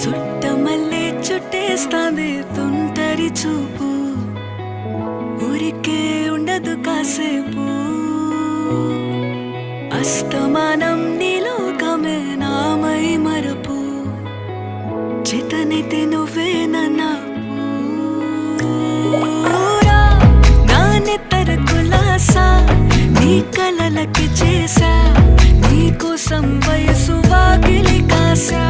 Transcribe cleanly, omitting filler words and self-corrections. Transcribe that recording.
చుట్టమల్లే చుట్టేస్తాంది తుంటరి చూపు, ఊరికే ఉండదు కాసేపు. అస్తమానం నీలోకమే నామై మరపు, చేతనైతే నువ్వే నన్నూరా. నానెత్తర కులాసా నీ కలలకి చేసా, నీ కోసం వయసు వాకిలి కాసా.